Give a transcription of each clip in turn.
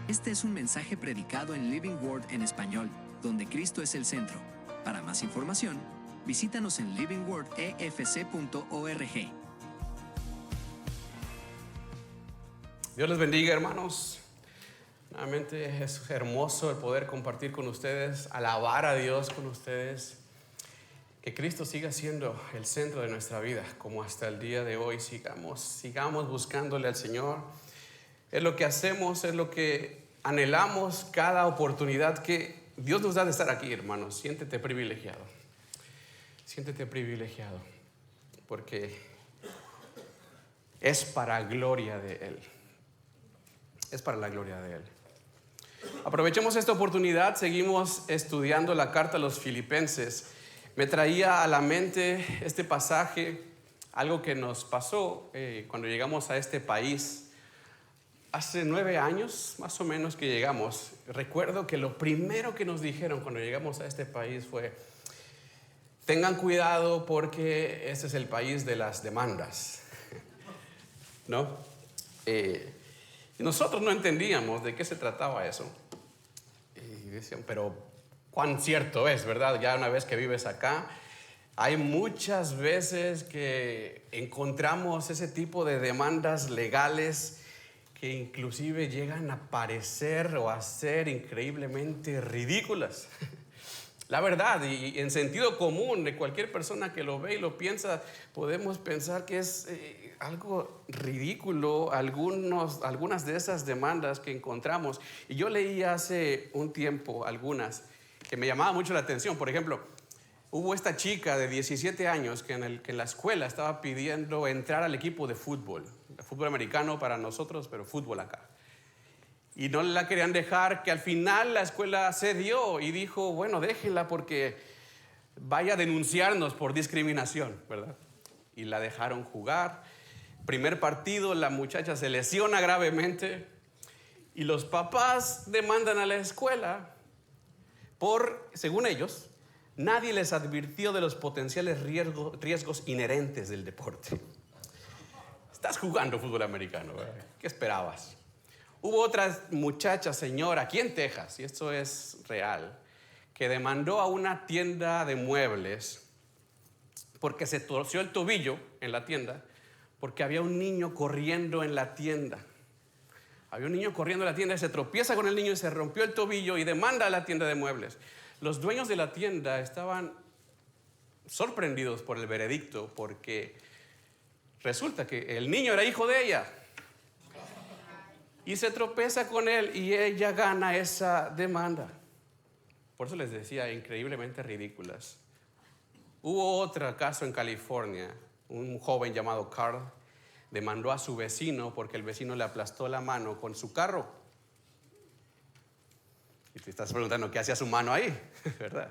Este es un mensaje predicado en Living Word en español, donde Cristo es el centro. Para más información, visítanos en livingwordefc.org. Dios les bendiga, hermanos. Nuevamente es hermoso el poder compartir con ustedes, alabar a Dios con ustedes. Que Cristo siga siendo el centro de nuestra vida, como hasta el día de hoy. Sigamos buscándole al Señor. Es lo que hacemos, es lo que anhelamos cada oportunidad que Dios nos da de estar aquí, hermanos. Siéntete privilegiado. Siéntete privilegiado, porque es para gloria de Él. Es para la gloria de Él. Aprovechemos esta oportunidad, seguimos estudiando la carta a los Filipenses. Me traía a la mente este pasaje, algo que nos pasó cuando llegamos a este país. Hace 9 años, más o menos, que llegamos. Recuerdo que lo primero que nos dijeron cuando llegamos a este país fue: tengan cuidado porque este es el país de las demandas, ¿no? Y nosotros no entendíamos de qué se trataba eso. Y decían, pero cuán cierto es, ¿verdad? Ya una vez que vives acá, hay muchas veces que encontramos ese tipo de demandas legales que inclusive llegan a parecer o a ser increíblemente ridículas. La verdad, y en sentido común de cualquier persona que lo ve y lo piensa, podemos pensar que es algo ridículo algunas de esas demandas que encontramos. Y yo leí hace un tiempo algunas que me llamaba mucho la atención. Por ejemplo, hubo esta chica de 17 años que en la escuela estaba pidiendo entrar al equipo de fútbol americano para nosotros, pero fútbol acá. Y no la querían dejar, que al final la escuela cedió y dijo, bueno, déjenla porque vaya a denunciarnos por discriminación, ¿verdad? Y la dejaron jugar. Primer partido, la muchacha se lesiona gravemente y los papás demandan a la escuela según ellos, nadie les advirtió de los potenciales riesgos inherentes del deporte. Estás jugando fútbol americano, ¿verdad? ¿Qué esperabas? Hubo otra muchacha, señora, aquí en Texas, y esto es real, que demandó a una tienda de muebles porque se torció el tobillo en la tienda porque había un niño corriendo en la tienda. Había un niño corriendo en la tienda y se tropieza con el niño y se rompió el tobillo y demanda a la tienda de muebles. Los dueños de la tienda estaban sorprendidos por el veredicto porque resulta que el niño era hijo de ella. Y se tropieza con él y ella gana esa demanda. Por eso les decía, increíblemente ridículas. Hubo otro caso en California. Un joven llamado Carl demandó a su vecino porque el vecino le aplastó la mano con su carro. Y te estás preguntando, ¿qué hacía su mano ahí? ¿Verdad?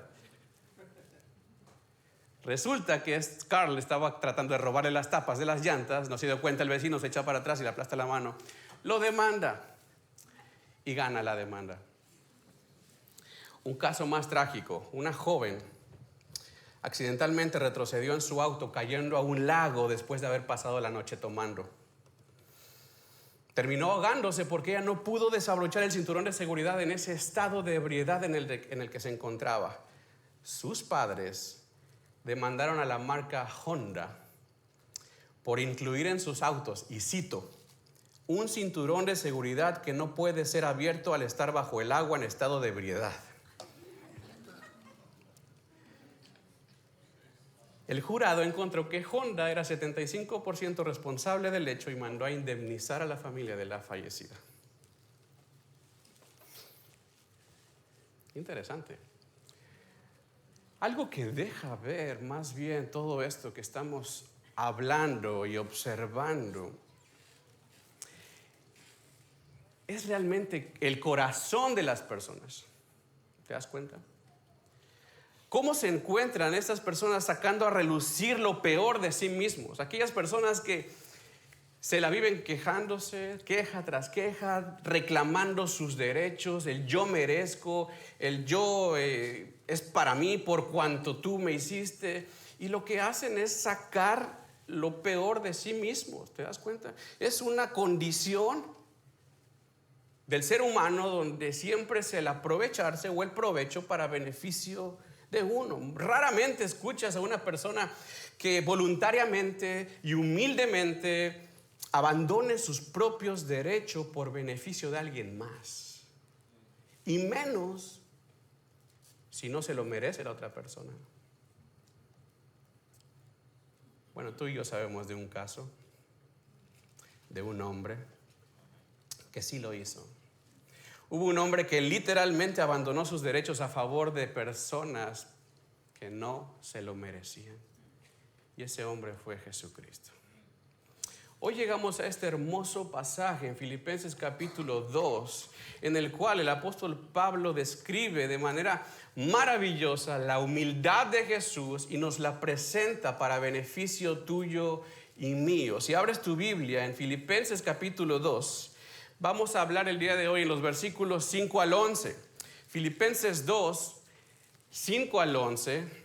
Resulta que Carl estaba tratando de robarle las tapas de las llantas. No se dio cuenta el vecino, se echa para atrás y le aplasta la mano. Lo demanda y gana la demanda. Un caso más trágico. Una joven accidentalmente retrocedió en su auto cayendo a un lago después de haber pasado la noche tomando. Terminó ahogándose porque ella no pudo desabrochar el cinturón de seguridad en ese estado de ebriedad en el que se encontraba. Sus padres demandaron a la marca Honda por incluir en sus autos, y cito, un cinturón de seguridad que no puede ser abierto al estar bajo el agua en estado de ebriedad. El jurado encontró que Honda era 75% responsable del hecho y mandó a indemnizar a la familia de la fallecida. Interesante. Algo que deja ver más bien todo esto que estamos hablando y observando es realmente el corazón de las personas. ¿Te das cuenta? ¿Cómo se encuentran estas personas sacando a relucir lo peor de sí mismos? Aquellas personas que se la viven quejándose, queja tras queja, reclamando sus derechos, el yo merezco, el yo es para mí por cuanto tú me hiciste. Y lo que hacen es sacar lo peor de sí mismos, ¿te das cuenta? Es una condición del ser humano, donde siempre es el aprovecharse o el provecho para beneficio de uno. Raramente escuchas a una persona que voluntariamente y humildemente abandone sus propios derechos por beneficio de alguien más. Y menos si no se lo merece la otra persona. Bueno, tú y yo sabemos de un caso, de un hombre que sí lo hizo. Hubo un hombre que literalmente abandonó sus derechos a favor de personas que no se lo merecían. Y ese hombre fue Jesucristo. Hoy llegamos a este hermoso pasaje en Filipenses capítulo 2, en el cual el apóstol Pablo describe de manera maravillosa la humildad de Jesús y nos la presenta para beneficio tuyo y mío. Si abres tu Biblia en Filipenses capítulo 2, vamos a hablar el día de hoy en los versículos 5 al 11. Filipenses 2, 5 al 11.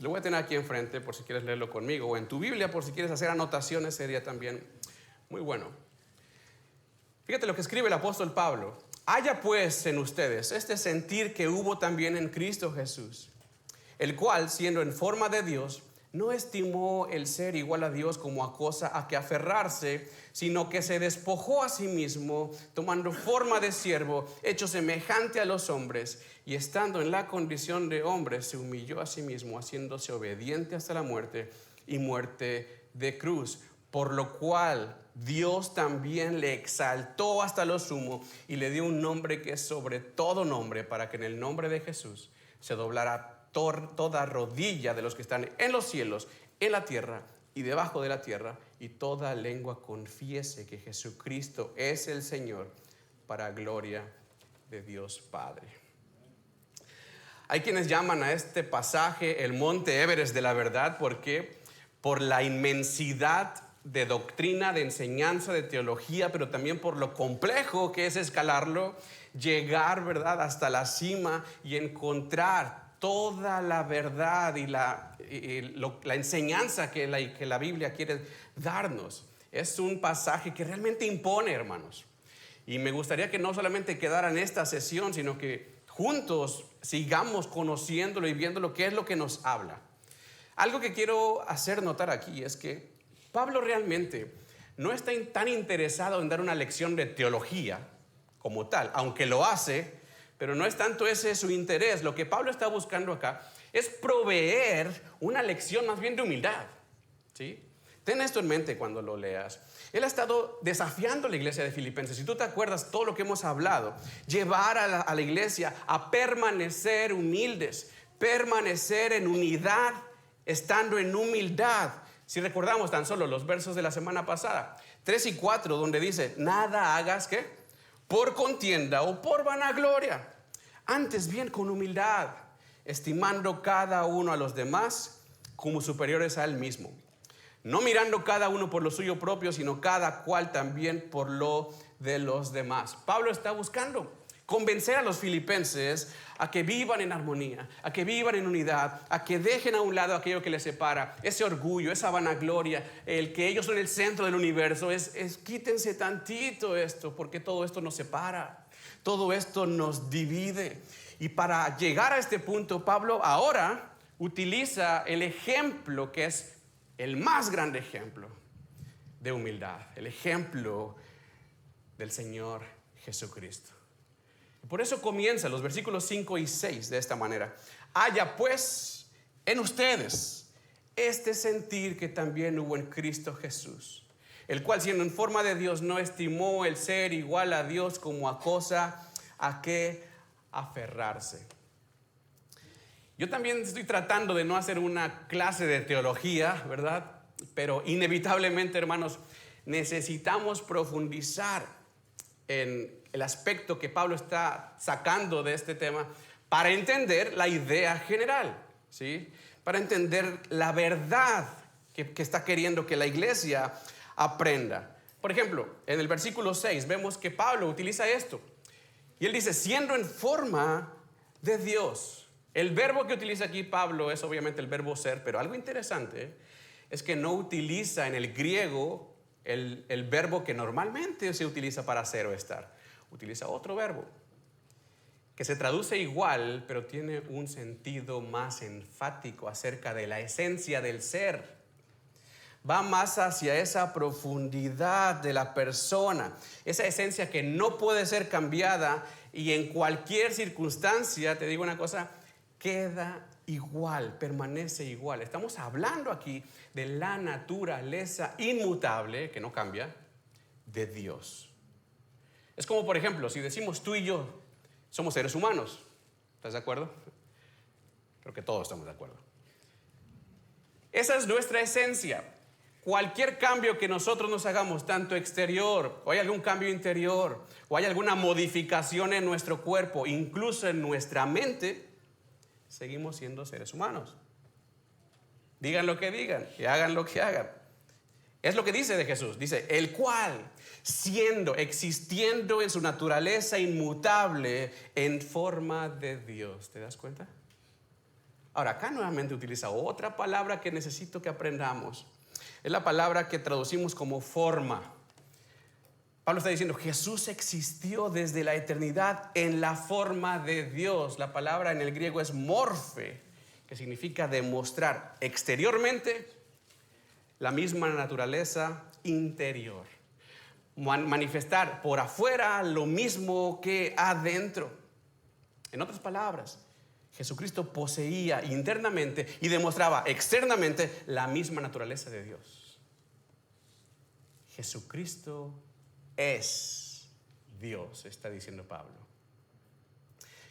Lo voy a tener aquí enfrente por si quieres leerlo conmigo, o en tu Biblia por si quieres hacer anotaciones, sería también muy bueno. Fíjate lo que escribe el apóstol Pablo. Haya pues en ustedes este sentir que hubo también en Cristo Jesús, el cual, siendo en forma de Dios, no estimó el ser igual a Dios como a cosa a que aferrarse, sino que se despojó a sí mismo, tomando forma de siervo, hecho semejante a los hombres, y estando en la condición de hombre, se humilló a sí mismo, haciéndose obediente hasta la muerte y muerte de cruz. Por lo cual Dios también le exaltó hasta lo sumo y le dio un nombre que es sobre todo nombre, para que en el nombre de Jesús se doblara toda rodilla de los que están en los cielos, en la tierra y debajo de la tierra, y toda lengua confiese que Jesucristo es el Señor, para gloria de Dios Padre. Hay quienes llaman a este pasaje el Monte Everest de la verdad, porque por la inmensidad de doctrina, de enseñanza, de teología, pero también por lo complejo que es escalarlo, llegar, ¿verdad?, hasta la cima y encontrar toda la verdad y la enseñanza que la Biblia quiere darnos. Es un pasaje que realmente impone, hermanos. Y me gustaría que no solamente quedara en esta sesión, sino que juntos sigamos conociéndolo y viendo qué es lo que nos habla. Algo que quiero hacer notar aquí es que Pablo realmente no está tan interesado en dar una lección de teología como tal, aunque lo hace, pero no es tanto ese su interés. Lo que Pablo está buscando acá es proveer una lección más bien de humildad, ¿sí? Ten esto en mente cuando lo leas. Él ha estado desafiando a la iglesia de Filipenses. Si tú te acuerdas todo lo que hemos hablado, llevar a la iglesia a permanecer humildes, permanecer en unidad, estando en humildad. Si recordamos tan solo los versos de la semana pasada, 3 y 4, donde dice, nada hagas, ¿qué?, por contienda o por vanagloria, antes bien con humildad, estimando cada uno a los demás como superiores a él mismo, no mirando cada uno por lo suyo propio, sino cada cual también por lo de los demás. Pablo está buscando convencer a los filipenses a que vivan en armonía, a que vivan en unidad, a que dejen a un lado aquello que les separa, ese orgullo, esa vanagloria, el que ellos son el centro del universo. Quítense tantito esto, porque todo esto nos separa, todo esto nos divide. Y para llegar a este punto, Pablo ahora utiliza el ejemplo que es el más grande ejemplo de humildad, el ejemplo del Señor Jesucristo. Por eso comienza los versículos 5 y 6 de esta manera. Haya pues en ustedes este sentir que también hubo en Cristo Jesús, el cual siendo en forma de Dios no estimó el ser igual a Dios como a cosa a que aferrarse. Yo también estoy tratando de no hacer una clase de teología, ¿verdad? Pero inevitablemente, hermanos, necesitamos profundizar en el aspecto que Pablo está sacando de este tema para entender la idea general, ¿sí? Para entender la verdad que está queriendo que la iglesia aprenda. Por ejemplo, en el versículo 6 vemos que Pablo utiliza esto. Y él dice, siendo en forma de Dios. El verbo que utiliza aquí Pablo es obviamente el verbo ser, pero algo interesante es que no utiliza en el griego el verbo que normalmente se utiliza para ser o estar. Utiliza otro verbo que se traduce igual, pero tiene un sentido más enfático acerca de la esencia del ser. Va más hacia esa profundidad de la persona, esa esencia que no puede ser cambiada y en cualquier circunstancia, te digo una cosa, queda igual, permanece igual. Estamos hablando aquí de la naturaleza inmutable, que no cambia, de Dios. Es como, por ejemplo, si decimos tú y yo somos seres humanos. ¿Estás de acuerdo? Creo que todos estamos de acuerdo. Esa es nuestra esencia. Cualquier cambio que nosotros nos hagamos, tanto exterior, o hay algún cambio interior, o hay alguna modificación en nuestro cuerpo, incluso en nuestra mente, seguimos siendo seres humanos. Digan lo que digan y hagan lo que hagan. Es lo que dice de Jesús. Dice, el cual, existiendo en su naturaleza inmutable, en forma de Dios. ¿Te das cuenta? Ahora, acá nuevamente utiliza otra palabra que necesito que aprendamos. Es la palabra que traducimos como forma. Pablo está diciendo, Jesús existió desde la eternidad en la forma de Dios. La palabra en el griego es morfe, que significa demostrar exteriormente la misma naturaleza interior. Manifestar por afuera lo mismo que adentro. En otras palabras, Jesucristo poseía internamente y demostraba externamente la misma naturaleza de Dios. Jesucristo es Dios, está diciendo Pablo.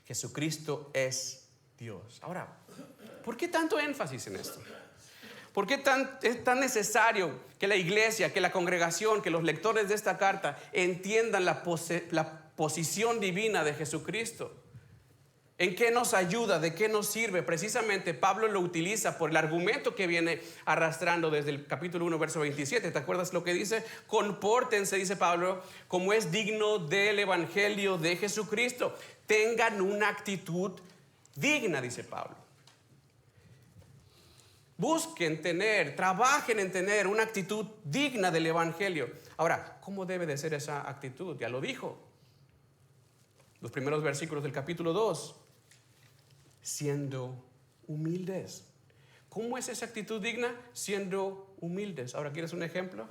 Jesucristo es Dios. Ahora, ¿por qué tanto énfasis en esto? ¿Por qué es tan necesario que la iglesia, que la congregación, que los lectores de esta carta entiendan la posición divina de Jesucristo? ¿En qué nos ayuda? ¿De qué nos sirve? Precisamente Pablo lo utiliza por el argumento que viene arrastrando desde el capítulo 1, verso 27. ¿Te acuerdas lo que dice? Compórtense, dice Pablo, como es digno del evangelio de Jesucristo. Tengan una actitud digna, dice Pablo. Busquen tener, trabajen en tener una actitud digna del evangelio. Ahora, ¿cómo debe de ser esa actitud? Ya lo dijo. Los primeros versículos del capítulo 2. Siendo humildes. ¿Cómo es esa actitud digna? Siendo humildes. Ahora, ¿quieres un ejemplo?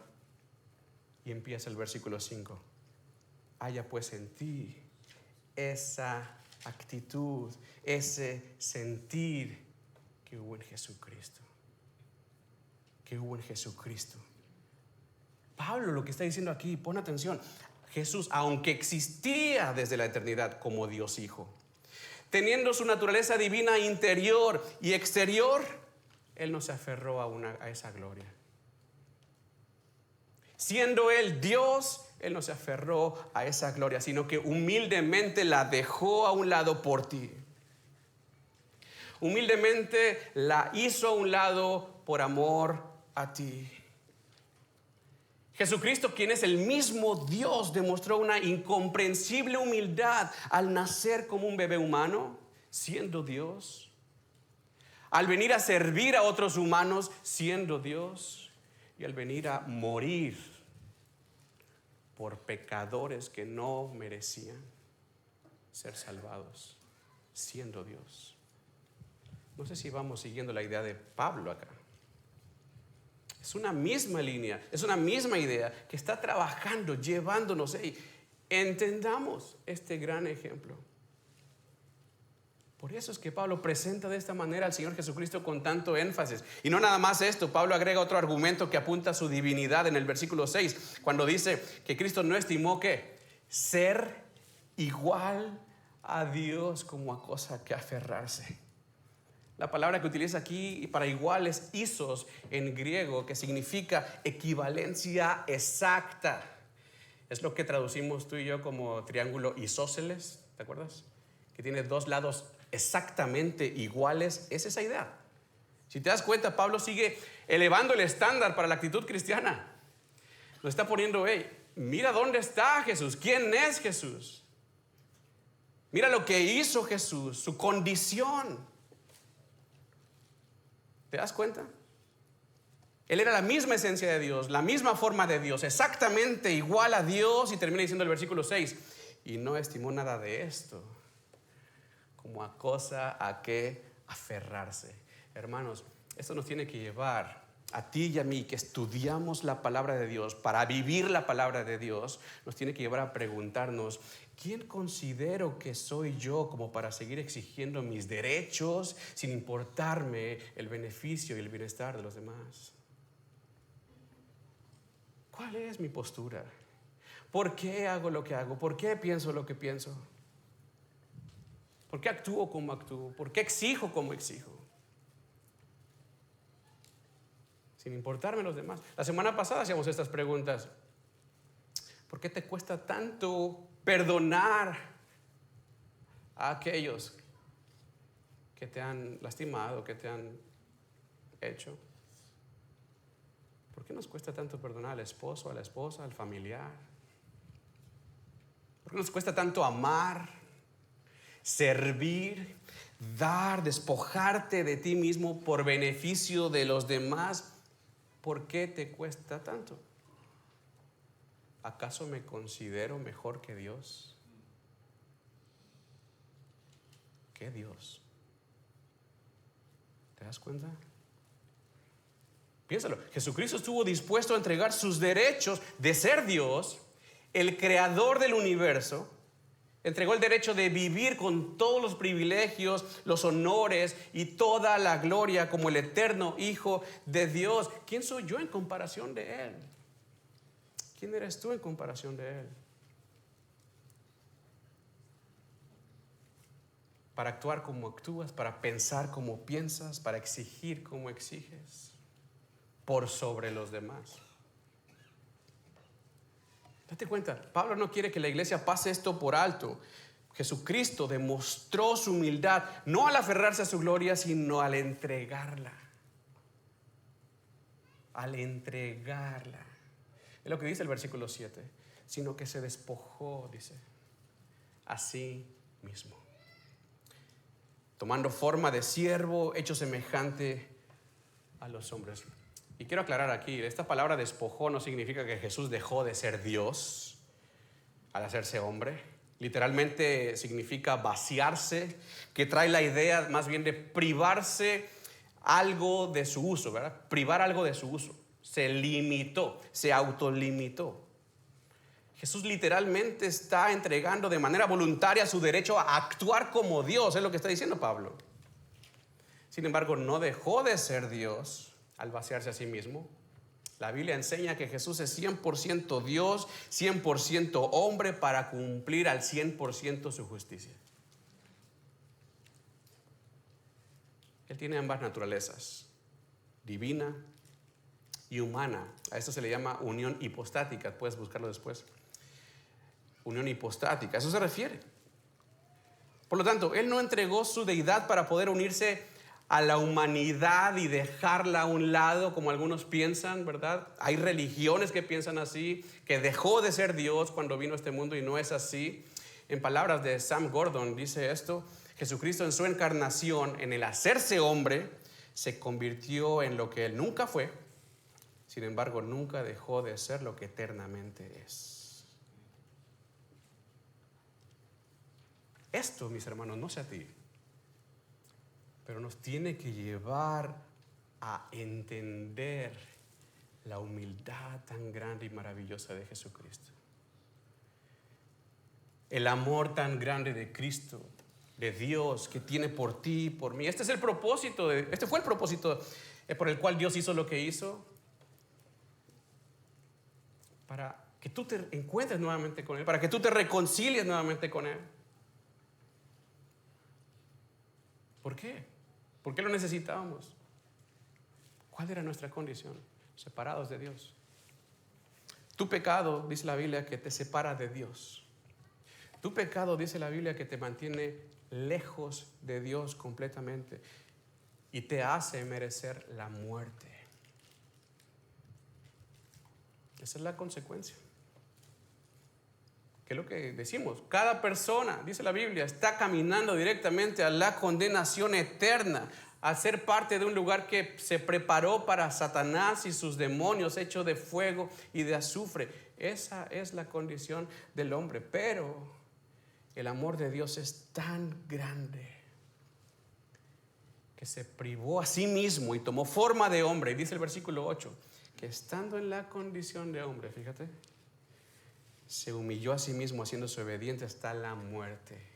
Y empieza el versículo 5. Haya pues en ti esa actitud, ese sentir que hubo en Jesucristo. Que hubo en Jesucristo. Pablo lo que está diciendo aquí, pon atención. Jesús, aunque existía desde la eternidad como Dios Hijo, teniendo su naturaleza divina interior y exterior, Él no se aferró a esa gloria. Siendo Él Dios, Él no se aferró a esa gloria, sino que humildemente la dejó a un lado por ti. Humildemente la hizo a un lado por amor a ti. Jesucristo, quien es el mismo Dios, demostró una incomprensible humildad al nacer como un bebé humano, siendo Dios. Al venir a servir a otros humanos, siendo Dios. Y al venir a morir por pecadores que no merecían ser salvados, siendo Dios. No sé si vamos siguiendo la idea de Pablo acá. Es una misma línea, es una misma idea que está trabajando, llevándonos. Entendamos este gran ejemplo. Por eso es que Pablo presenta de esta manera al Señor Jesucristo con tanto énfasis. Y no nada más esto, Pablo agrega otro argumento que apunta a su divinidad en el versículo 6, cuando dice que Cristo no estimó que ser igual a Dios como a cosa que aferrarse. La palabra que utiliza aquí para igual es isos en griego, que significa equivalencia exacta. Es lo que traducimos tú y yo como triángulo isósceles, ¿te acuerdas? Que tiene dos lados exactamente iguales. Es esa idea. Si te das cuenta, Pablo sigue elevando el estándar para la actitud cristiana. Lo está poniendo, mira dónde está Jesús, quién es Jesús. Mira lo que hizo Jesús, su condición. ¿Te das cuenta? Él era la misma esencia de Dios, la misma forma de Dios, exactamente igual a Dios. Y termina diciendo el versículo 6, y no estimó nada de esto como a cosa a que aferrarse. Hermanos, esto nos tiene que llevar a ti y a mí, que estudiamos la palabra de Dios para vivir la palabra de Dios, nos tiene que llevar a preguntarnos: ¿quién considero que soy yo como para seguir exigiendo mis derechos sin importarme el beneficio y el bienestar de los demás? ¿Cuál es mi postura? ¿Por qué hago lo que hago? ¿Por qué pienso lo que pienso? ¿Por qué actúo como actúo? ¿Por qué exijo como exijo? Sin importarme los demás. La semana pasada hacíamos estas preguntas. ¿Por qué te cuesta tanto perdonar a aquellos que te han lastimado, que te han hecho? ¿Por qué nos cuesta tanto perdonar al esposo, a la esposa, al familiar? ¿Por qué nos cuesta tanto amar, servir, dar, despojarte de ti mismo por beneficio de los demás? ¿Por qué te cuesta tanto? ¿Acaso me considero mejor que Dios? ¿Qué Dios? ¿Te das cuenta? Piénsalo. Jesucristo estuvo dispuesto a entregar sus derechos de ser Dios, el creador del universo. Entregó el derecho de vivir con todos los privilegios, los honores y toda la gloria como el eterno Hijo de Dios. ¿Quién soy yo en comparación de Él? ¿Quién eres tú en comparación de Él? Para actuar como actúas, para pensar como piensas, para exigir como exiges, por sobre los demás. Date cuenta, Pablo no quiere que la iglesia pase esto por alto. Jesucristo demostró su humildad, no al aferrarse a su gloria, sino al entregarla. Al entregarla. Es lo que dice el versículo 7. Sino que se despojó, dice, a sí mismo, tomando forma de siervo, hecho semejante a los hombres. Y quiero aclarar aquí, esta palabra despojó no significa que Jesús dejó de ser Dios al hacerse hombre. Literalmente significa vaciarse, que trae la idea más bien de privarse algo de su uso, ¿verdad? Privar algo de su uso. Se limitó, se autolimitó. Jesús literalmente está entregando de manera voluntaria su derecho a actuar como Dios, es lo que está diciendo Pablo. Sin embargo, no dejó de ser Dios al vaciarse a sí mismo. La Biblia enseña que Jesús es 100% Dios, 100% hombre, para cumplir al 100% su justicia. Él tiene ambas naturalezas, divina y humana. A esto se le llama unión hipostática. Puedes buscarlo después. Unión hipostática, a eso se refiere. Por lo tanto, Él no entregó su deidad para poder unirse a la humanidad y dejarla a un lado, como algunos piensan, ¿verdad? Hay religiones que piensan así, que dejó de ser Dios cuando vino a este mundo, y no es así. En palabras de Sam Gordon dice esto: Jesucristo en su encarnación, en el hacerse hombre, se convirtió en lo que Él nunca fue. Sin embargo, nunca dejó de ser lo que eternamente es. Esto, mis hermanos, no sé a ti, pero nos tiene que llevar a entender la humildad tan grande y maravillosa de Jesucristo. El amor tan grande de Cristo, de Dios, que tiene por ti, por mí. Este fue el propósito por el cual Dios hizo lo que hizo. Para que tú te encuentres nuevamente con Él, para que tú te reconcilies nuevamente con Él. ¿Por qué? ¿Por qué lo necesitábamos? ¿Cuál era nuestra condición? Separados de Dios. Tu pecado, dice la Biblia, que te separa de Dios. Tu pecado, dice la Biblia, que te mantiene lejos de Dios completamente y te hace merecer la muerte. Esa es la consecuencia. ¿Qué es lo que decimos? Cada persona, dice la Biblia, está caminando directamente a la condenación eterna. a ser parte de un lugar que se preparó para Satanás y sus demonios, hecho de fuego y de azufre. Esa es la condición del hombre. Pero el amor de Dios es tan grande que se privó a sí mismo y tomó forma de hombre. Y dice el versículo 8, que estando en la condición de hombre, fíjate, se humilló a sí mismo, haciéndose obediente hasta la muerte.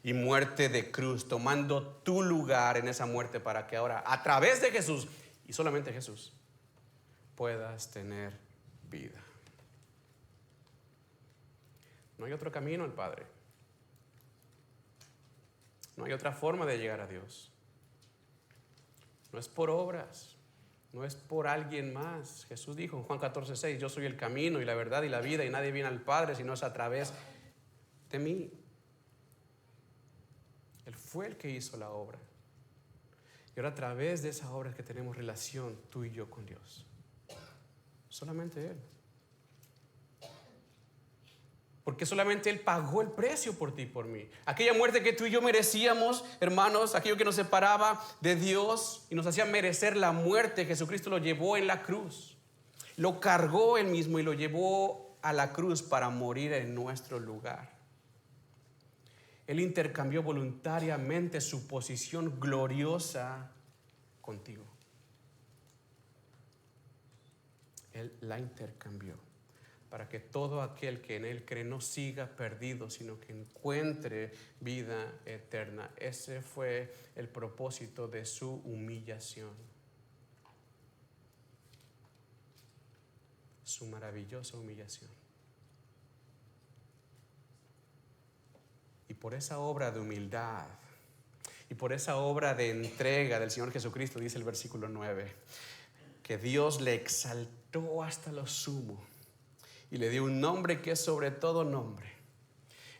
Y muerte de cruz, tomando tu lugar en esa muerte para que ahora, a través de Jesús, y solamente Jesús, puedas tener vida. No hay otro camino al Padre. No hay otra forma de llegar a Dios. No es por obras, no es por alguien más. Jesús dijo en Juan 14:6, yo soy el camino y la verdad y la vida, y nadie viene al Padre sino es a través de mí. Él fue el que hizo la obra. Y ahora a través de esa obra es que tenemos relación tú y yo con Dios. Solamente Él. Porque solamente Él pagó el precio por ti y por mí. Aquella muerte que tú y yo merecíamos, hermanos, aquello que nos separaba de Dios y nos hacía merecer la muerte, Jesucristo lo llevó en la cruz. Lo cargó Él mismo y lo llevó a la cruz para morir en nuestro lugar. Él intercambió voluntariamente su posición gloriosa contigo. Él la intercambió para que todo aquel que en Él cree no siga perdido, sino que encuentre vida eterna. Ese fue el propósito de su humillación. Su maravillosa humillación. Y por esa obra de humildad y por esa obra de entrega del Señor Jesucristo, dice el versículo 9, que Dios le exaltó hasta lo sumo y le dio un nombre que es sobre todo nombre.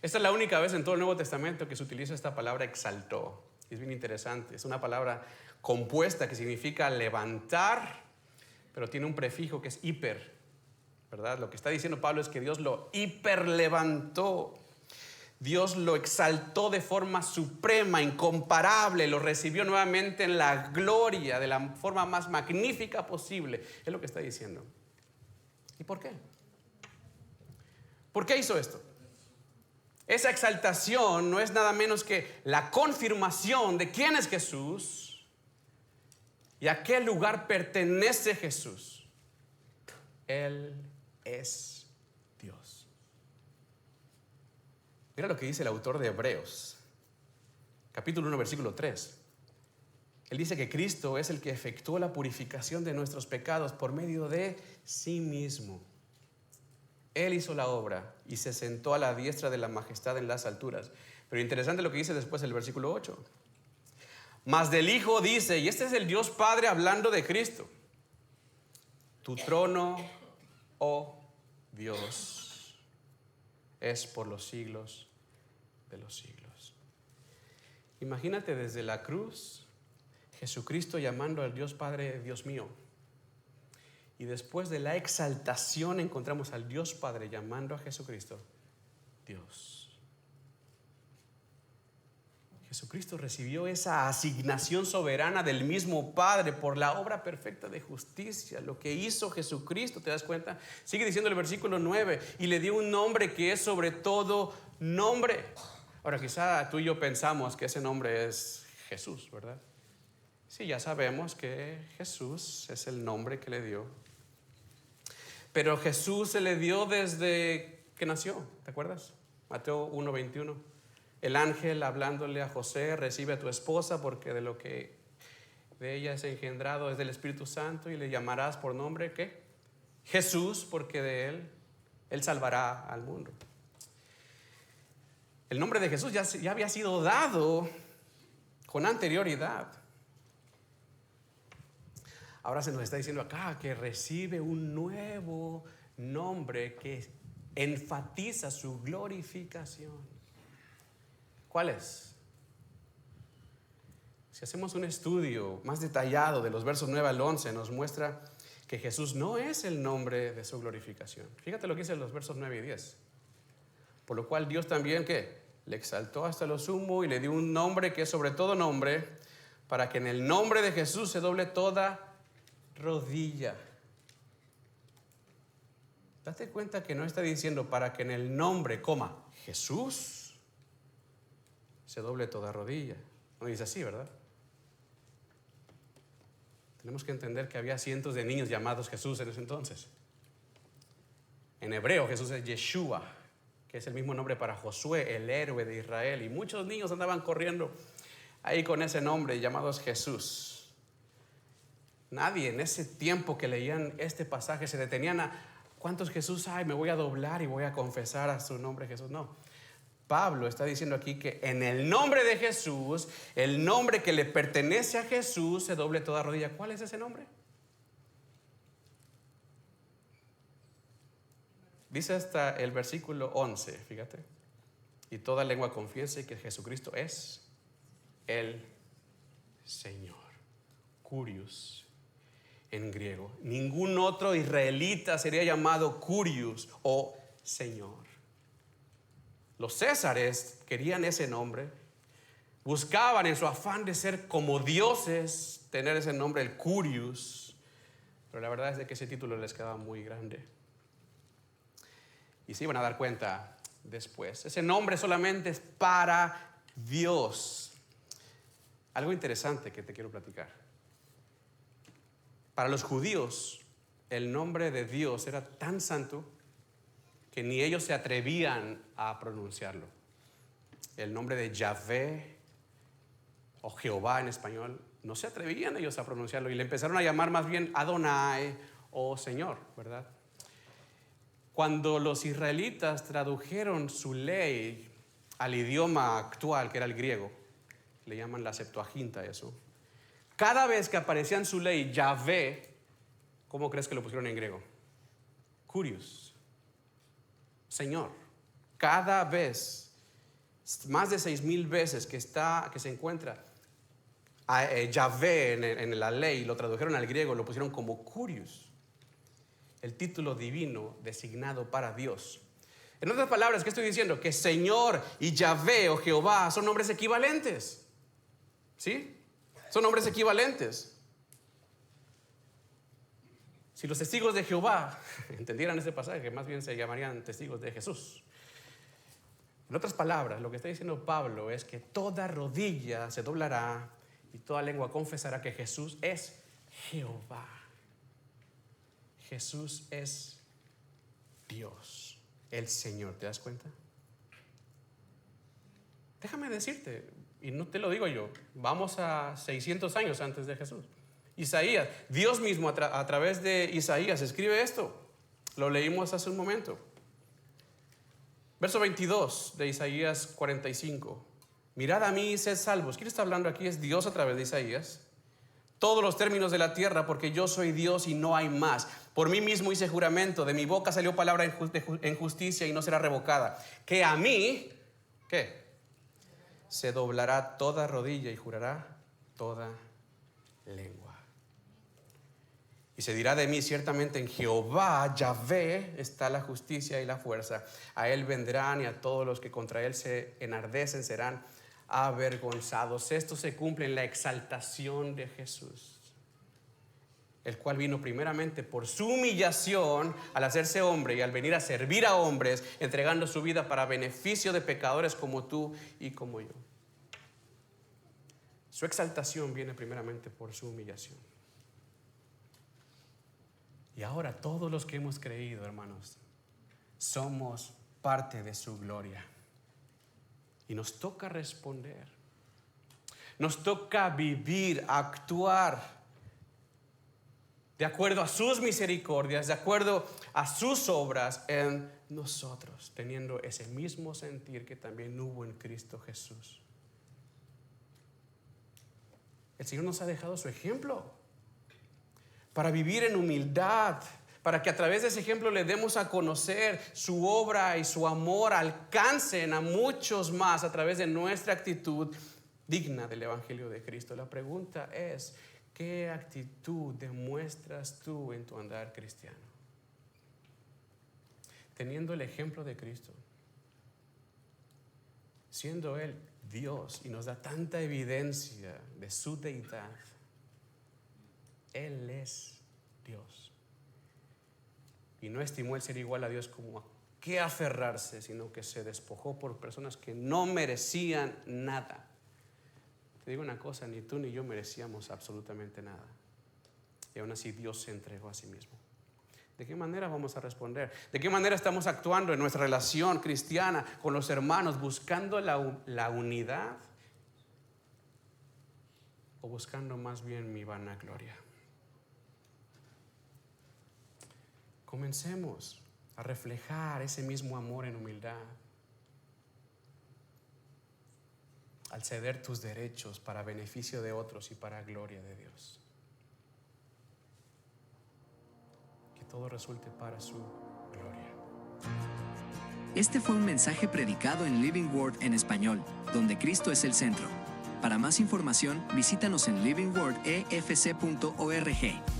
Esta es la única vez en todo el Nuevo Testamento que se utiliza esta palabra exaltó. Es bien interesante, es una palabra compuesta que significa levantar, pero tiene un prefijo que es hiper, ¿verdad? Lo que está diciendo Pablo es que Dios lo hiperlevantó. Dios lo exaltó de forma suprema, incomparable, lo recibió nuevamente en la gloria de la forma más magnífica posible. Es lo que está diciendo. ¿Y por qué? ¿Por qué hizo esto? Esa exaltación no es nada menos que la confirmación de quién es Jesús y a qué lugar pertenece Jesús. Él es Dios. Mira lo que dice el autor de Hebreos, capítulo 1, versículo 3. Él dice que Cristo es el que efectuó la purificación de nuestros pecados por medio de sí mismo. Él hizo la obra y se sentó a la diestra de la majestad en las alturas. Pero interesante lo que dice después el versículo 8. Mas del Hijo dice, y este es el Dios Padre hablando de Cristo: tu trono, oh Dios, es por los siglos de los siglos. Imagínate desde la cruz Jesucristo llamando al Dios Padre Dios mío, y después de la exaltación encontramos al Dios Padre llamando a Jesucristo Dios. Jesucristo recibió esa asignación soberana del mismo Padre por la obra perfecta de justicia. Lo que hizo Jesucristo, ¿te das cuenta? Sigue diciendo el versículo 9, y le dio un nombre que es sobre todo nombre. Ahora quizá tú y yo pensamos que ese nombre es Jesús, ¿verdad? Sí, ya sabemos que Jesús es el nombre que le dio. Pero Jesús se le dio desde que nació, ¿te acuerdas? Mateo 1:21. El ángel hablándole a José: recibe a tu esposa porque de lo que de ella es engendrado es del Espíritu Santo, y le llamarás por nombre, ¿qué? Jesús, porque de él salvará al mundo. El nombre de Jesús ya había sido dado con anterioridad. Ahora se nos está diciendo acá que recibe un nuevo nombre que enfatiza su glorificación. ¿Cuál es? Si hacemos un estudio más detallado de los versos 9 al 11, nos muestra que Jesús no es el nombre de su glorificación. Fíjate lo que dice en los versos 9 y 10. Por lo cual Dios también, ¿qué? Le exaltó hasta lo sumo y le dio un nombre que es sobre todo nombre, para que en el nombre de Jesús se doble toda rodilla. Date cuenta que no está diciendo para que en el nombre, Jesús, se doble toda rodilla. No dice así, ¿verdad? Tenemos que entender que había cientos de niños llamados Jesús en ese entonces. En hebreo Jesús es Yeshua, que es el mismo nombre para Josué, el héroe de Israel. Y muchos niños andaban corriendo ahí con ese nombre, llamados Jesús. Nadie en ese tiempo que leían este pasaje se detenían a ¿cuántos Jesús hay? Me voy a doblar y voy a confesar a su nombre Jesús. No. Pablo está diciendo aquí que en el nombre de Jesús, el nombre que le pertenece a Jesús, se doble toda rodilla. ¿Cuál es ese nombre? Dice hasta el versículo 11, fíjate. Y toda lengua confiese que Jesucristo es el Señor. Curios en griego. Ningún otro israelita sería llamado Curios o Señor. Los césares querían ese nombre. Buscaban en su afán de ser como dioses tener ese nombre, el Curios. Pero la verdad es de que ese título les quedaba muy grande. Y se iban a dar cuenta después. Ese nombre solamente es para Dios. Algo interesante que te quiero platicar. Para los judíos, el nombre de Dios era tan santo que ni ellos se atrevían a pronunciarlo. El nombre de Yahvé o Jehová en español, no se atrevían ellos a pronunciarlo y le empezaron a llamar más bien Adonai o Señor, ¿verdad? Cuando los israelitas tradujeron su ley al idioma actual, que era el griego, le llaman la Septuaginta eso. Cada vez que aparecía en su ley Yahvé, ¿cómo crees que lo pusieron en griego? Curios, Señor. Cada vez, más de 6,000 veces que se encuentra Yahvé en la ley, lo tradujeron al griego, lo pusieron como Curios, el título divino designado para Dios. En otras palabras, ¿qué estoy diciendo? Que Señor y Yahvé o Jehová son nombres equivalentes. ¿Sí? Son nombres equivalentes. Si los testigos de Jehová entendieran ese pasaje, más bien se llamarían testigos de Jesús. En otras palabras, lo que está diciendo Pablo es que toda rodilla se doblará y toda lengua confesará que Jesús es Jehová. Jesús es Dios, el Señor. ¿Te das cuenta? Déjame decirte, y no te lo digo yo, vamos a 600 años antes de Jesús. Isaías, Dios mismo a través de Isaías escribe esto. Lo leímos hace un momento. Verso 22 de Isaías 45. Mirad a mí y sed salvos. ¿Quién está hablando aquí? Es Dios a través de Isaías. Todos los términos de la tierra, porque yo soy Dios y no hay más. Por mí mismo hice juramento, de mi boca salió palabra en justicia y no será revocada. Que a mí, ¿qué? Se doblará toda rodilla y jurará toda lengua. Y se dirá de mí, ciertamente en Jehová, Yahvé, está la justicia y la fuerza. A él vendrán y a todos los que contra él se enardecen serán avergonzados. Esto se cumple en la exaltación de Jesús, el cual vino primeramente por su humillación al hacerse hombre y al venir a servir a hombres, entregando su vida para beneficio de pecadores como tú y como yo. Su exaltación viene primeramente por su humillación. Y ahora todos los que hemos creído, hermanos, somos parte de su gloria. Y nos toca responder. Nos toca vivir, actuar de acuerdo a sus misericordias, de acuerdo a sus obras en nosotros, teniendo ese mismo sentir que también hubo en Cristo Jesús. El Señor nos ha dejado su ejemplo para vivir en humildad, para que a través de ese ejemplo le demos a conocer su obra y su amor alcancen a muchos más a través de nuestra actitud digna del Evangelio de Cristo. La pregunta es, ¿qué actitud demuestras tú en tu andar cristiano? Teniendo el ejemplo de Cristo, siendo Él Dios y nos da tanta evidencia de su deidad. Él es Dios. Y no estimó el ser igual a Dios como a qué aferrarse, sino que se despojó por personas que no merecían nada. Te digo una cosa, ni tú ni yo merecíamos absolutamente nada. Y aún así Dios se entregó a sí mismo. ¿De qué manera vamos a responder? ¿De qué manera estamos actuando en nuestra relación cristiana con los hermanos, buscando la unidad o buscando más bien mi vanagloria? Comencemos a reflejar ese mismo amor en humildad, al ceder tus derechos para beneficio de otros y para gloria de Dios. Que todo resulte para su gloria. Este fue un mensaje predicado en Living Word en español, donde Cristo es el centro. Para más información, visítanos en livingwordefc.org.